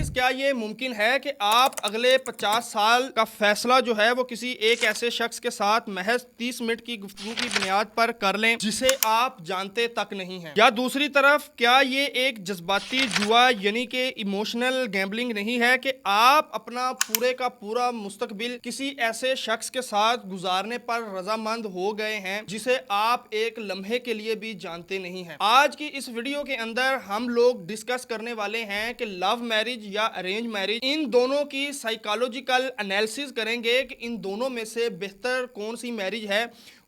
Guys क्या ये मुमकिन है कि आप अगले 50 साल का फैसला जो है वो किसी एक ऐसे शख्स के साथ महज 30 मिनट की गुफ्तगू की बुनियाद पर कर लें जिसे आप जानते तक नहीं हैं? या दूसरी तरफ क्या ये एक जज्बाती जुआ यानी कि इमोशनल गैम्बलिंग नहीं है कि आप अपना पूरे का पूरा मुस्तकबिल किसी ऐसे शख्स के साथ गुजारने पर रजामंद हो गए हैं जिसे आप एक लम्हे के लिए भी जानते नहीं हैं? आज की इस वीडियो के अंदर हम लोग डिस्कस करने वाले हैं कि लव मैरिज या अरेंज मैरिज, इन दोनों की साइकोलॉजिकल एनालिसिस करेंगे कि इन दोनों में से बेहतर कौन सी मैरिज है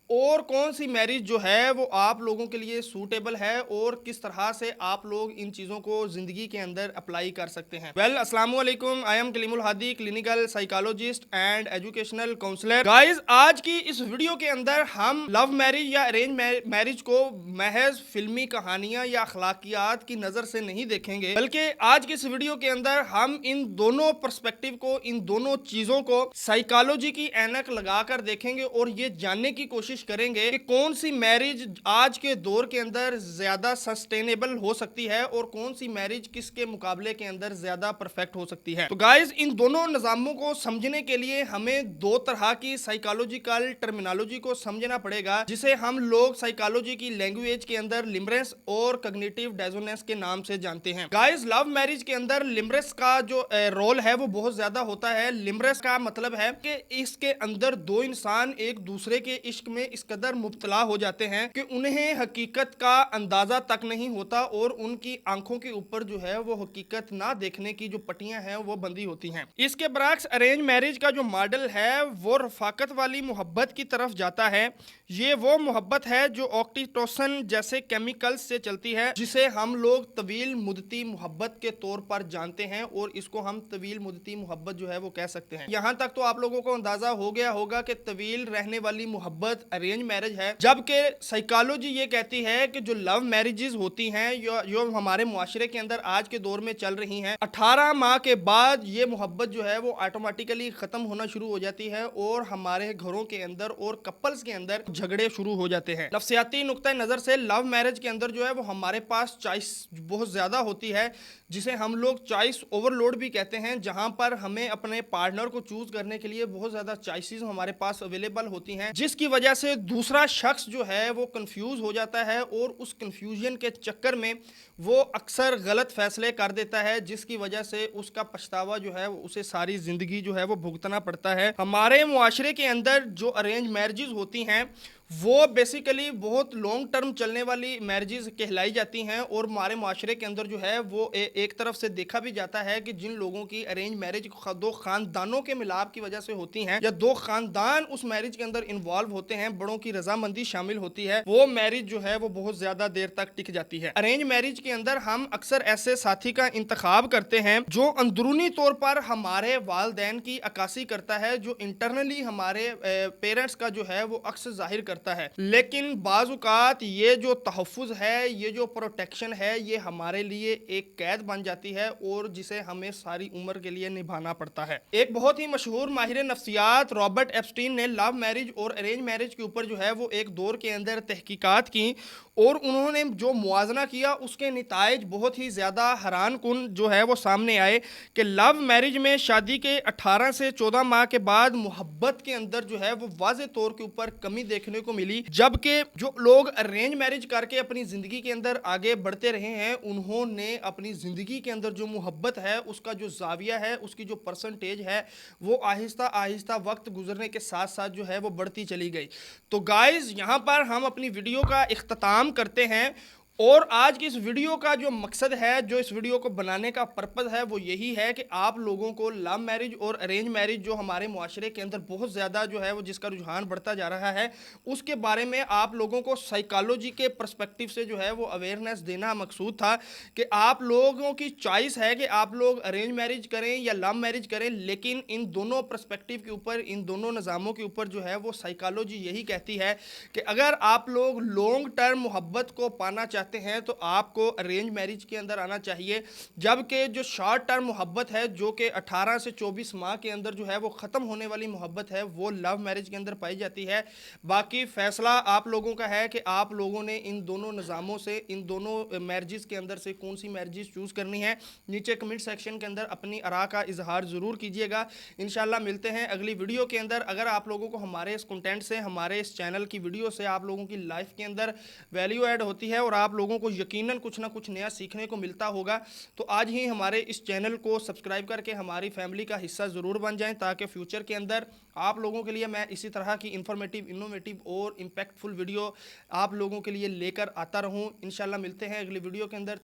और कौन सी मैरिज जो है वो आप लोगों के लिए सूटेबल है और किस तरह से आप लोग इन चीज़ों को ज़िंदगी के अंदर अप्लाई कर सकते हैं। वेल, अस्सलाम वालेकुम, I am Kaleemul Hadi, clinical psychologist and educational counsellor. Guys, आज की इस वीडियो के अंदर हम लव मैरिज या अरेंज मैरिज को महज फिल्मी कहानियां या अखलाकियात की नज़र से नहीं देखेंगे, बल्कि आज की इस वीडियो के अंदर हम इन दोनों पर्सपेक्टिव को, इन दोनों चीज़ों को साइकोलॉजी की ऐनक लगाकर देखेंगे और ये जानने की कोशिश करेंगे कि कौन सी मैरिज आज के दौर के अंदर ज्यादा सस्टेनेबल हो सकती है और कौन सी मैरिज किसके मुकाबले के अंदर ज्यादा परफेक्ट हो सकती है। तो गाइस, इन दोनों निजामों को समझने के लिए हमें दो तरह की साइकोलॉजिकल टर्मिनोलॉजी को समझना पड़ेगा, जिसे हम लोग साइकोलॉजी की लैंग्वेज के अंदर लिमरेस और कॉग्निटिव डिसोनेंस के नाम से जानते हैं। गाइस, लव मैरिज के अंदर लिमरेस का जो रोल है वो बहुत ज्यादा होता है। लिमरेस का मतलब है कि इसके अंदर दो इंसान एक दूसरे के इश्क में इस कदर मुब्तला हो जाते हैं कि उन्हें हकीकत का अंदाजा तक नहीं होता और उनकी आंखों के ऊपर जो है वो हकीकत ना देखने की जो पट्टियां हैं वो बंधी होती हैं। इसके बरक्स अरेंज मैरिज का जो मॉडल है वो रफाकत वाली मोहब्बत की तरफ जाता है। ये वो मोहब्बत है जो ऑक्सीटोसिन जैसे केमिकल्स से चलती है, जिसे हम लोग तवील मुद्दती मोहब्बत के तौर पर जानते हैं और इसको हम तवील मुद्दती मोहब्बत जो है वो कह सकते हैं। यहाँ तक तो आप लोगों को अंदाजा हो गया होगा कि तवील रहने वाली मोहब्बत अरेंज मैरिज है, जबकि साइकोलॉजी ये कहती है कि जो लव मैरिजेस होती हैं जो हमारे मुआशरे के अंदर आज के दौर में चल रही हैं, 18 माह के बाद ये मोहब्बत जो है वो ऑटोमेटिकली खत्म होना शुरू हो जाती है और हमारे घरों के अंदर और कपल्स के अंदर झगड़े शुरू हो जाते हैं। नफ्सियाती नुक्ता नजर से लव मैरिज के अंदर जो है वो हमारे पास चॉइस बहुत ज्यादा होती है, जिसे हम लोग चॉइस ओवरलोड भी कहते हैं, जहां पर हमें अपने पार्टनर को चूज करने के लिए बहुत ज्यादा चॉइसेस हमारे पास अवेलेबल होती हैं, जिसकी वजह से दूसरा शख्स जो है वो कंफ्यूज हो जाता है और उस कंफ्यूजन के चक्कर में वो अक्सर गलत फैसले कर देता है, जिसकी वजह से उसका पछतावा जो है उसे सारी जिंदगी जो है वो भुगतना पड़ता है। हमारे मुआशरे के अंदर जो अरेंज मैरिजेस होती हैं वो बेसिकली बहुत लॉन्ग टर्म चलने वाली मैरिजेस कहलाई जाती हैं और हमारे माशरे के अंदर जो है वो एक तरफ से देखा भी जाता है कि जिन लोगों की अरेंज मैरिज दो खानदानों के मिलाप की वजह से होती हैं या दो खानदान उस मैरिज के अंदर इन्वॉल्व होते हैं, बड़ों की रजामंदी शामिल होती है, वो मैरिज जो है वो बहुत ज्यादा देर तक टिक जाती है। अरेंज मैरिज के अंदर हम अक्सर ऐसे साथी का इंतखाब करते हैं जो अंदरूनी तौर पर हमारे वालदैन की अक्कासी करता है, जो इंटरनली हमारे पेरेंट्स का जो है वो अक्स जाहिर करता है। लेकिन बाज़-औक़ात ये जो तहफ़्फ़ुज़ है, ये जो प्रोटेक्शन है, ये हमारे लिए एक कैद बन जाती है और जिसे हमें सारी उम्र के लिए निभाना पड़ता है। एक बहुत ही मशहूर माहिर नफ्सियात रॉबर्ट एप्स्टीन ने लव मैरिज और अरेंज मैरिज के ऊपर जो है वो एक दौर के अंदर तहकीकात की और उन्होंने जो मुआजना किया उसके नताइज बहुत ही ज़्यादा हैरान कुन जो है वो सामने आए कि लव मैरिज में शादी के 18 से 14 माह के बाद मोहब्बत के अंदर जो है वो वाज़े तौर के ऊपर कमी देखने को मिली, जबकि जो लोग अरेंज मैरिज करके अपनी ज़िंदगी के अंदर आगे बढ़ते रहे हैं उन्होंने अपनी ज़िंदगी के अंदर जो मोहब्बत है उसका जो जाविया है, उसकी जो परसेंटेज है वो आहिस्ता आहिस्ता वक्त गुजरने के साथ साथ जो है वो बढ़ती चली गई। तो गाइज़, यहाँ पर हम अपनी वीडियो का इख्तिताम करते हैं और आज की इस वीडियो का जो मकसद है, जो इस वीडियो को बनाने का पर्पज़ है, वो यही है कि आप लोगों को लव मैरिज और अरेंज मैरिज जो हमारे मुआशरे के अंदर बहुत ज़्यादा जो है वो जिसका रुझान बढ़ता जा रहा है उसके बारे में आप लोगों को साइकोलॉजी के पर्सपेक्टिव से जो है वो अवेयरनेस देना मकसूद था कि आप लोगों की चॉइस है कि आप लोग अरेंज मैरिज करें या लव मैरिज करें, लेकिन इन दोनों पर्सपेक्टिव के ऊपर, इन दोनों निज़ामों के ऊपर जो है वो साइकोलॉजी यही कहती है कि अगर आप लोग लॉन्ग टर्म मोहब्बत को पाना चाहते چاہتے ہیں تو آپ کو ارینج میرج کے اندر آنا چاہیے، جبکہ جو شارٹ ٹرم محبت ہے جو کہ 18 سے 24 ماہ کے اندر جو ہے وہ ختم ہونے والی محبت ہے وہ لو میرج کے اندر پائی جاتی ہے۔ باقی فیصلہ آپ لوگوں کا ہے کہ آپ لوگوں نے ان دونوں نظاموں سے، ان دونوں میرجز کے اندر سے کون سی میرجز چوز کرنی ہے۔ نیچے کمنٹ سیکشن کے اندر اپنی آراء کا اظہار ضرور کیجیے گا۔ انشاءاللہ ملتے ہیں اگلی ویڈیو کے اندر۔ اگر آپ لوگوں کو ہمارے اس کنٹینٹ سے، ہمارے اس چینل کی ویڈیو سے آپ لوگوں کی لائف کے اندر ویلیو ایڈ ہوتی ہے اور آپ لوگوں کو یقیناً کچھ نہ کچھ نیا سیکھنے کو ملتا ہوگا، تو آج ہی ہمارے اس چینل کو سبسکرائب کر کے ہماری فیملی کا حصہ ضرور بن جائیں، تاکہ فیوچر کے اندر آپ لوگوں کے لیے میں اسی طرح کی انفارمیٹیو، انوویٹیو اور امپیکٹ فل ویڈیو آپ لوگوں کے لیے لے کر آتا رہوں۔ انشاءاللہ ملتے ہیں اگلی ویڈیو کے اندر۔